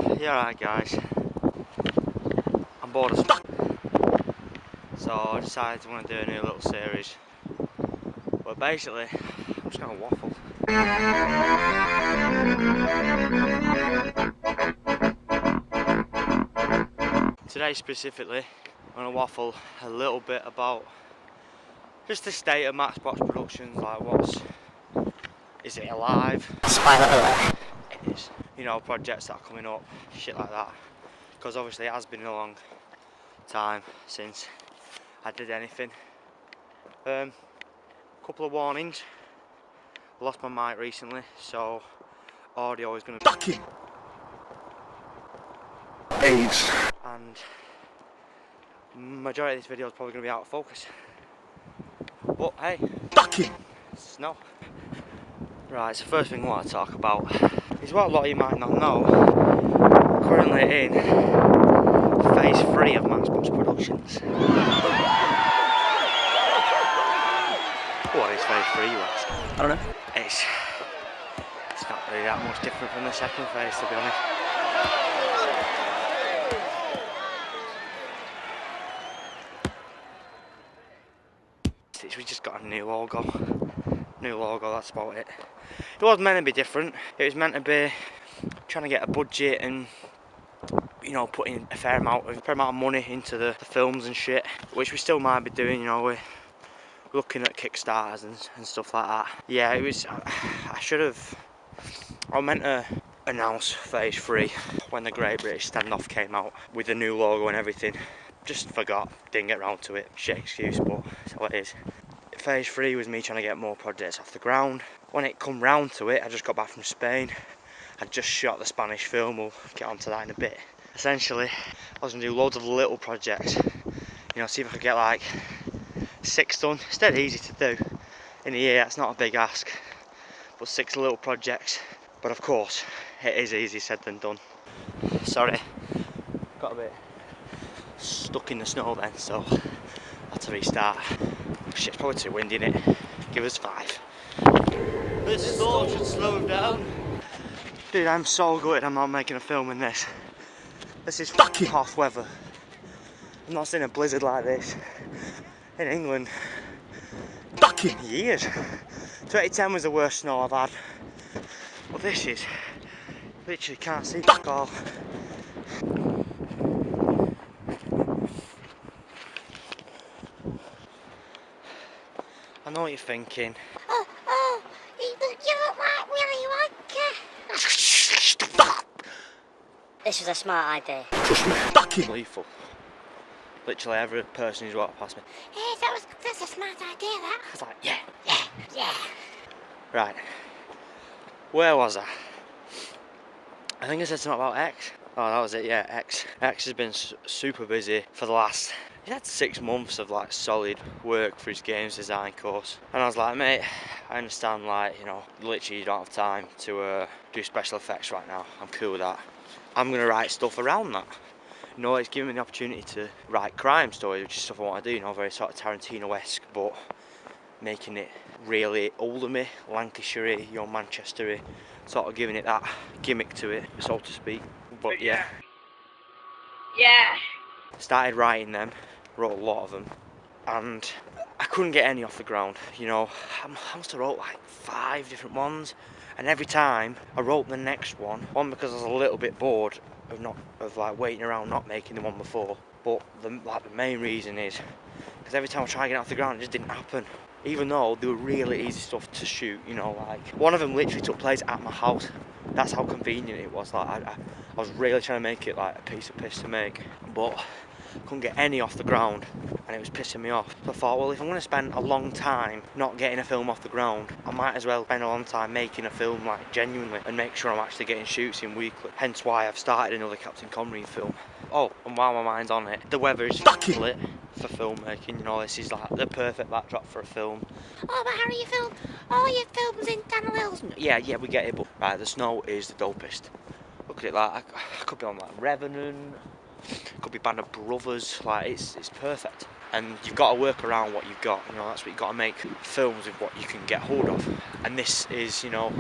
Yeah, alright guys, I'm bored as fuck, so I decided to want to do a new little series, but basically I'm just going to waffle. Today specifically I'm going to waffle a little bit about just the state of MAXBOX Productions, like is it alive? Spoiler alert. It is. You know, projects that are coming up, shit like that, because obviously it has been a long time since I did anything. Couple of warnings. I lost my mic recently, so audio is going to Fucking AIDS. And majority of this video is probably going to be out of focus. But hey, Fucking snow. Right, so first thing I want to talk about is what a lot of you might not know. Currently in phase 3 of MAXBOX Productions. What is phase 3, you ask? I don't know. It's not really that much different from the second phase, to be honest. We just got a new logo. That's about it. It was meant to be different. It was meant to be trying to get a budget and, you know, putting a fair amount of money into the films and shit, which we still might be doing. You know, we're looking at Kickstarters and stuff like that. Yeah, it was. I meant to announce phase 3 when the Great British Standoff came out with the new logo and everything. Just forgot, didn't get round to it. Shit excuse, but that's what it is. Phase 3 was me trying to get more projects off the ground. When it come round to it, I just got back from Spain. I just shot the Spanish film, we'll get onto that in a bit. Essentially, I was going to do loads of little projects. You know, see if I could get like 6 done. It's dead easy to do in a year, it's not a big ask. But 6 little projects. But of course, it is easier said than done. Sorry, got a bit stuck in the snow then, so I had to restart. Shit, it's probably too windy, innit? Give us 5. This storm should slow him down. Dude, I'm so gutted I'm not making a film in this. This is fucking hot weather. I've not seen a blizzard like this in England fucking years. 2010 was the worst snow I've had. But this is literally can't see fuck all. I know what you're thinking. You look like Willy Wonka. This was a smart idea. Trust me. Fucking lethal. Literally every person who's walked past me. Yeah, that's a smart idea, that. I was like, yeah. Yeah. Right. Where was I? I think I said something about X. Oh, that was it, yeah, X. X has been super busy for the last... He had 6 months of like solid work for his games design course. And I was like, mate, I understand, like, you know, literally you don't have time to do special effects right now. I'm cool with that. I'm going to write stuff around that. You know, it's given me the opportunity to write crime stories, which is stuff I want to do, you know, very sort of Tarantino-esque, but making it really Oldham-y, Lancashire-y, you know, Manchester-y, sort of giving it that gimmick to it, so to speak. But yeah. Started writing them, wrote a lot of them, and I couldn't get any off the ground. You know, I must have wrote like 5 different ones, and every time I wrote the next one because I was a little bit bored of like waiting around not making the one before. But the main reason is because every time I tried to get it off the ground, it just didn't happen. Even though they were really easy stuff to shoot, you know, like one of them literally took place at my house. That's how convenient it was. Like I was really trying to make it like a piece of piss to make, but couldn't get any off the ground, and it was pissing me off. So I thought, well, if I'm going to spend a long time not getting a film off the ground, I might as well spend a long time making a film, like, genuinely, and make sure I'm actually getting shoots in weekly. Hence why I've started another Captain Connery film. Oh, and while my mind's on it, the weather is lit for filmmaking. You know, this is like the perfect backdrop for a film. Oh, but Harry, you film all your films in Danil's. Yeah, we get it, but right, the snow is the dopest. Look at it, like I could be on like Revenant. Could be Band of Brothers, like it's perfect. And you've got to work around what you've got, you know, that's what you've got to make films with what you can get hold of. And this is, you know,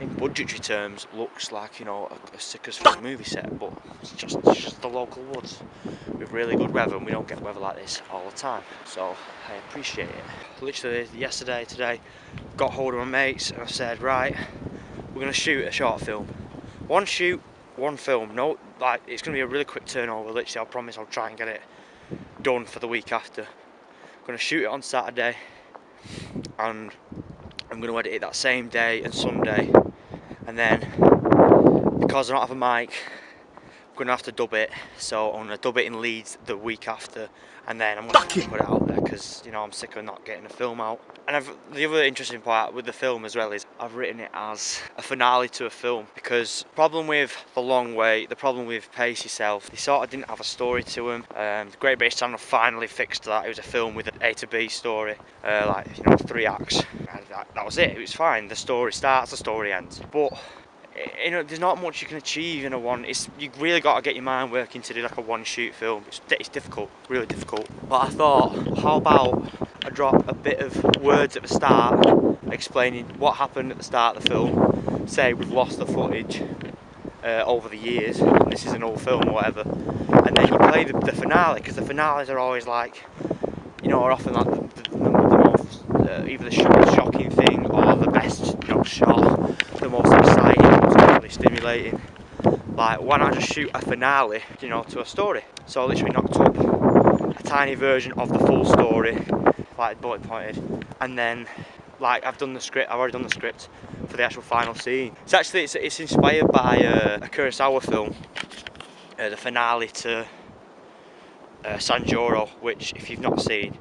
in budgetary terms, looks like, you know, a sick as fuck movie set, but it's just the local woods with really good weather, and we don't get weather like this all the time, so I appreciate it. Literally yesterday, today, got hold of my mates and I said, right, we're gonna shoot a short film. One shoot, one film. No, like, it's gonna be a really quick turnover. Literally, I promise I'll try and get it done for the week after. I'm gonna shoot it on Saturday, and I'm gonna edit it that same day and Sunday, and then because I don't have a mic, I'm gonna have to dub it. So I'm gonna dub it in Leeds the week after, and then I'm gonna put it out there because, you know, I'm sick of not getting a film out. And the other interesting part with the film as well is I've written it as a finale to a film, because the problem with The Long Wait, the problem with Pace Yourself, they sort of didn't have a story to them. The Great British Channel finally fixed that. It was a film with an A to B story, like, you know, 3 acts. And that was it. It was fine. The story starts, the story ends. But, you know, there's not much you can achieve in a one. You really got to get your mind working to do like a one shoot film. It's difficult, really difficult. But I thought, how about I drop a bit of words at the start explaining what happened at the start of the film. Say we've lost the footage over the years, and this is an old film or whatever, and then you play the finale, because the finales are always like, you know, are often like the most either the shocking thing or the best, you know, shot, the most exciting, most visually stimulating. Like, why not just shoot a finale, you know, to a story? So I literally knocked up a tiny version of the full story, like bullet pointed, and then, like, I've already done the script for the actual final scene. It's inspired by a Kurosawa film, the finale to Sanjuro, which, if you've not seen,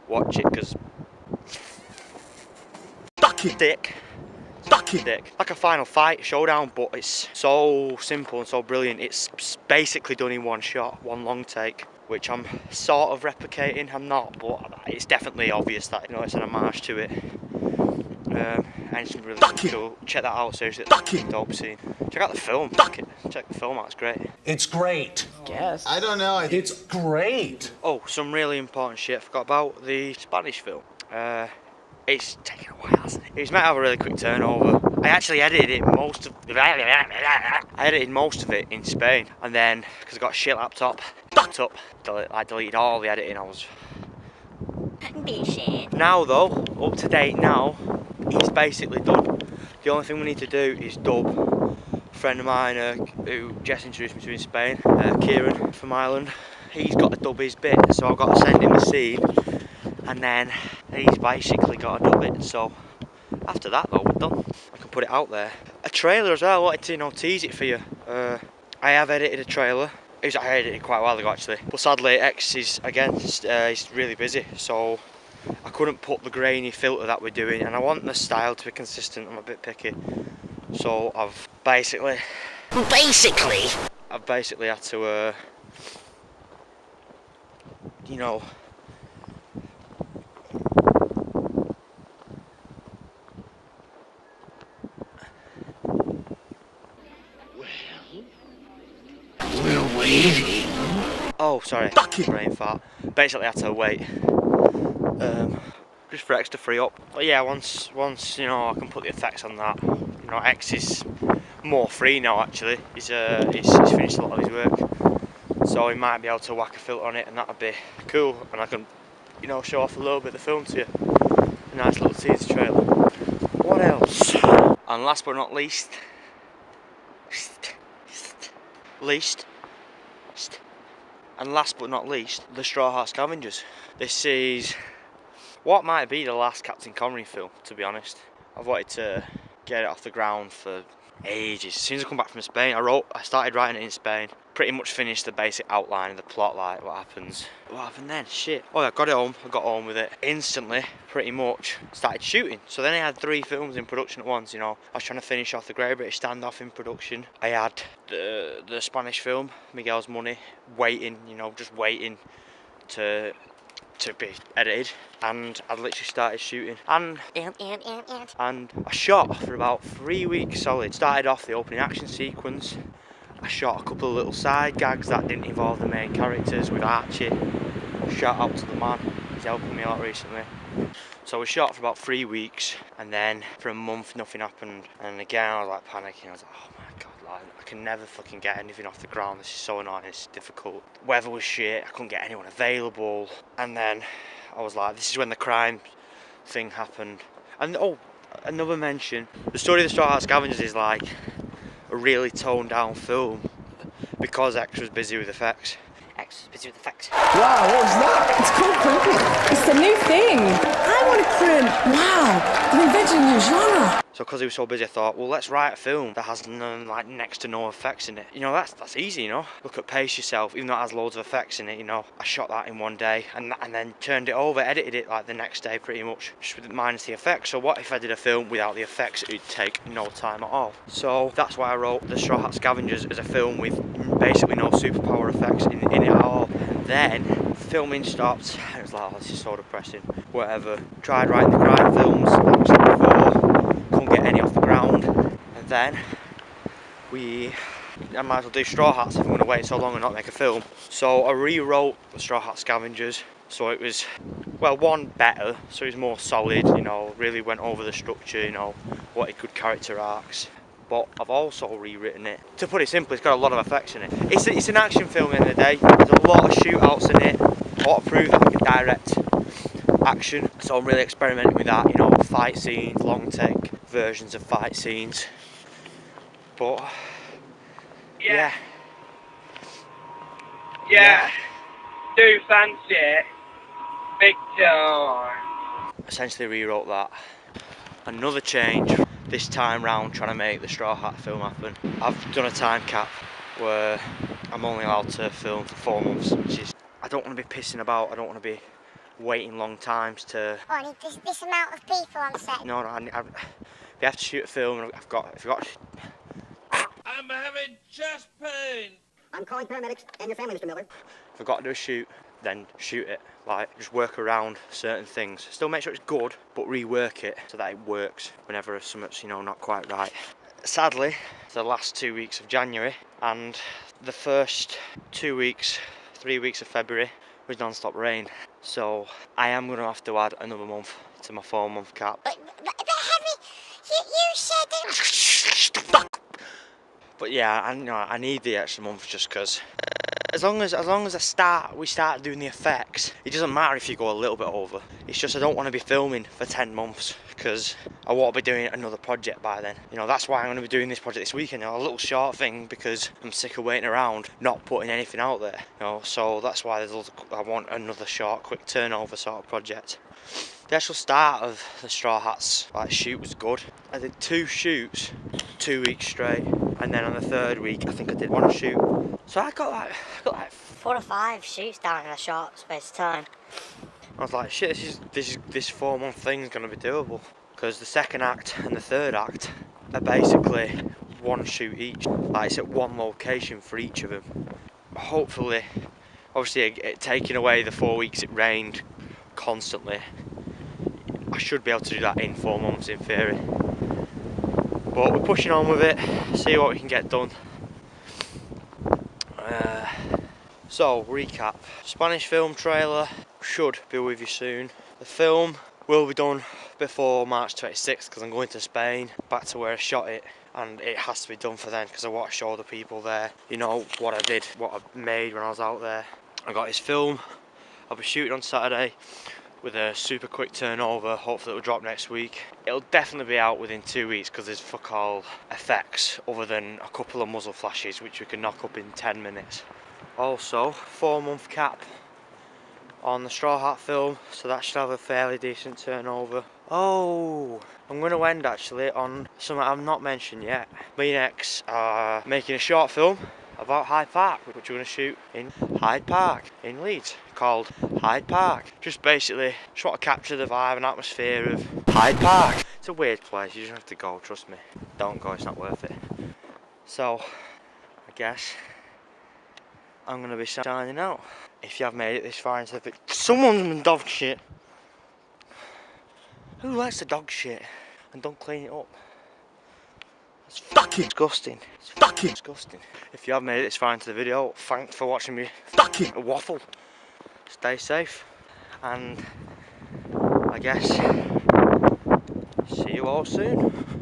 watch it, because dick, like a final fight showdown, but it's so simple and so brilliant. It's basically done in one shot, one long take, which I'm sort of replicating. I'm not, but it's definitely obvious that, you know, it's an homage to it. And it's really cool. Check that out, seriously. It's a dope scene. Check out the film. Check the film out, it's great. It's great. Guess. I don't know. It's great. Oh, some really important shit I forgot about the Spanish film. It's taken a while, hasn't it? It's meant to have a really quick turnover. I actually edited most of it in Spain, and then, because I got a shit laptop, deleted all the editing. I was Bullshit. now, though, up to date now, it's basically done. The only thing we need to do is dub. A friend of mine who Jess introduced me to in Spain, Kieran from Ireland, he's got to dub his bit, so I've got to send him the scene, and then he's basically got to dub it. So after that, though, we're done. I can put it out there. A trailer as well. I wanted to, you know, tease it for you. I have edited a trailer. I edited it quite a while ago, actually, but sadly X is, again, he's really busy, so I couldn't put the grainy filter that we're doing, and I want the style to be consistent. I'm a bit picky, so I've basically had to you know, We're waiting. oh, sorry, brain fart. Basically I had to wait, just for X to free up. But yeah, once you know, I can put the effects on that. You know, X is more free now. Actually, he's finished a lot of his work, so he might be able to whack a filter on it, and that'd be cool. And I can, you know, show off a little bit of the film to you. A nice little teaser trailer. What else? And last but not least, the Straw Hat Scavengers. This is what might be the last Captain Connery film, to be honest. I've wanted to get it off the ground for ages. As soon as I come back from Spain, I started writing it in Spain. Pretty much finished the basic outline of the plot, like what happens. What happened then? Shit. Oh, I got it home. I got on with it instantly. Pretty much started shooting. So then I had 3 films in production at once. You know, I was trying to finish off the Great British Standoff in production. I had the Spanish film, Miguel's Money, waiting. You know, just waiting to be edited, and I literally started shooting, and I shot for about 3 weeks solid. Started off the opening action sequence. I shot a couple of little side gags that didn't involve the main characters with Archie. Shout out to the man, he's helping me out recently. So we shot for about 3 weeks, and then for a month nothing happened. And again I was like panicking. I was like, oh my god, like, I can never fucking get anything off the ground. This is so annoying. It's difficult. Weather was shit. I couldn't get anyone available. And then I was like, this is when the crime thing happened. And oh, another mention. The story of the Straw Hat Scavengers is like a really toned down film because X was busy with effects. X was busy with the facts. Wow, what was that? It's called crimping. It's the new thing. I want to crimp. Wow, they invented a new genre. So because he was so busy, I thought, well, let's write a film that has none, like next to no effects in it. You know, that's easy, you know. Look at Pace Yourself, even though it has loads of effects in it, you know. I shot that in one day and then turned it over, edited it like the next day pretty much, just with minus the effects. So what if I did a film without the effects? It would take no time at all. So that's why I wrote The Straw Hat Scavengers as a film with basically no superpower effects in it at all. Then filming stopped. It was like, oh, this is so depressing. Whatever. Tried writing the crime films, like we said before. Couldn't get any off the ground. And then I might as well do Straw Hats if I'm going to wait so long and not make a film. So I rewrote The Straw Hat Scavengers. So it was, well, one, better. So it was more solid, you know, really went over the structure, you know, wanted good character arcs. But I've also rewritten it. To put it simply, it's got a lot of effects in it. It's an action film at the end of the day. There's a lot of shootouts in it. I want to prove that I can direct action. So I'm really experimenting with that, you know, fight scenes, long take versions of fight scenes. But yeah. Do fancy it. Big time. Essentially rewrote that. Another change. This time round, trying to make the Straw Hat film happen. I've done a time cap where I'm only allowed to film for 4 months, which is, I don't want to be pissing about. I don't want to be waiting long times to. Oh, I need this amount of people on set. No, if you have to shoot a film, if you've got. I'm having chest pain. I'm calling paramedics and your family, Mr. Miller. If I've got to do a shoot, then shoot it. Like, just work around certain things. Still make sure it's good, but rework it so that it works whenever something's, you know, not quite right. Sadly, the last 2 weeks of January and the first 3 weeks of February was non-stop rain. So I am going to have to add another month to my 4-month cap. But Henry, you said it. But yeah, I need the extra month just because as long as we start doing the effects, it doesn't matter if you go a little bit over. It's just I don't want to be filming for 10 months because I want to be doing another project by then. You know, that's why I'm going to be doing this project this weekend, you know, a little short thing, because I'm sick of waiting around, not putting anything out there. You know, so that's why I want another short, quick turnover sort of project. The actual start of the Straw Hats shoot was good. I did 2 shoots, 2 weeks straight, and then on the 3rd week I think I did 1 shoot. So I got like 4 or 5 shoots down in a short space of time. I was like, shit, this 4-month thing's gonna be doable, because the 2nd act and the 3rd act are basically 1 shoot each. Like, it's at 1 location for each of them. Hopefully, obviously, taking away the 4 weeks it rained constantly, I should be able to do that in 4 months in theory. But we're pushing on with it, see what we can get done. So, recap. Spanish film trailer should be with you soon. The film will be done before March 26th because I'm going to Spain, back to where I shot it, and it has to be done for then because I want to show the people there, you know, what I did, what I made when I was out there. I got his film. I'll be shooting on Saturday with a super quick turnover. Hopefully it'll drop next week. It'll definitely be out within 2 weeks because there's fuck all effects other than a couple of muzzle flashes which we can knock up in 10 minutes. Also, 4-month cap on the Straw Hat film, so that should have a fairly decent turnover. Oh, I'm going to end actually on something I've not mentioned yet. Me and X are making a short film about Hyde Park, which we're going to shoot in Hyde Park in Leeds, called Hyde Park. Just basically just want to capture the vibe and atmosphere of Hyde Park. It's a weird place, you just have to go, trust me. Don't go, it's not worth it. So, I guess I'm going to be signing out. If you have made it this far into the video, someone's been dog shit. Who likes the dog shit and don't clean it up? It's fucking disgusting. It's fucking disgusting. If you have made it this far into the video, thanks for watching me fucking waffle. Stay safe and I guess see you all soon.